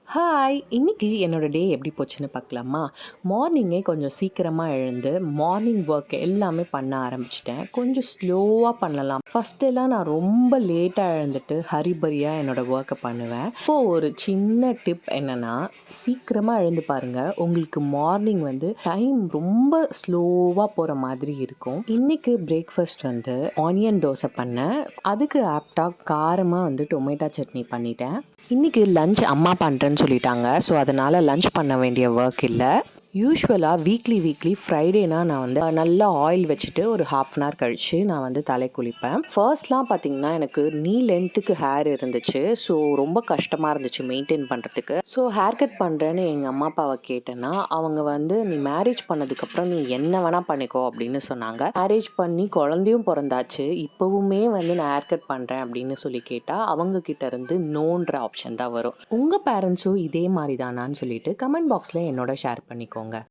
Hi! இன்னைக்கு என்னோட டே எப்படி போச்சுன்னு பார்க்கலாமா? மார்னிங்கே கொஞ்சம் சீக்கிரமா எழுந்து, மார்னிங் ஒர்க் எல்லாமே பண்ண ஆரம்பிச்சுட்டேன். கொஞ்சம் ஸ்லோவா பண்ணலாம். ஃபர்ஸ்ட்டெல்லாம் நான் ரொம்ப லேட்டா எழுந்துட்டு, ஹரிபரியா என்னோட ஒர்க்க பண்ணுவேன். இப்போ ஒரு சின்ன டிப் என்னன்னா, சீக்கிரமா எழுந்து பாருங்க. உங்களுக்கு மார்னிங் வந்து டைம் ரொம்ப ஸ்லோவா போற மாதிரி இருக்கும். இன்னைக்கு பிரேக்ஃபாஸ்ட் வந்து ஆனியன் தோசை பண்ணேன். அதுக்கு ஆப்ட்டா காரமா வந்து டொமேட்டோ சட்னி பண்ணிட்டேன். இன்னைக்கு லஞ்ச் அம்மா பண்ணுறேன்னு சொல்லிட்டாங்க. ஸோ அதனால் லஞ்ச் பண்ண வேண்டிய ஒர்க் இல்லை. யூஸ்வலாக வீக்லி ஃப்ரைடேனா நான் வந்து நல்லா ஆயில் வச்சுட்டு ஒரு ஹாஃப் அன் ஹவர் கழித்து நான் வந்து தலை குளிப்பேன். ஃபர்ஸ்ட்லாம் பார்த்திங்கன்னா எனக்கு நீ லென்த்துக்கு ஹேர் இருந்துச்சு. ஸோ ரொம்ப கஷ்டமாக இருந்துச்சு மெயின்டைன் பண்ணுறதுக்கு. ஸோ ஹேர் கட் பண்ணுறேன்னு எங்கள் அம்மா அப்பாவை கேட்டேன்னா அவங்க வந்து நீ மேரேஜ் பண்ணதுக்கப்புறம் நீ என்ன வேணால் பண்ணிக்கோ அப்படின்னு சொன்னாங்க. மேரேஜ் பண்ணி குழந்தையும் பிறந்தாச்சு. இப்போவுமே வந்து நான் ஹேர் கட் பண்ணுறேன் அப்படின்னு சொல்லி கேட்டால் அவங்கக்கிட்ட இருந்து நோன்ற ஆப்ஷன் தான் வரும். உங்கள் பேரண்ட்ஸும் இதே மாதிரி தானான்னு சொல்லிட்டு கமெண்ட் பாக்ஸில் என்னோட ஷேர் பண்ணிக்கோங்க.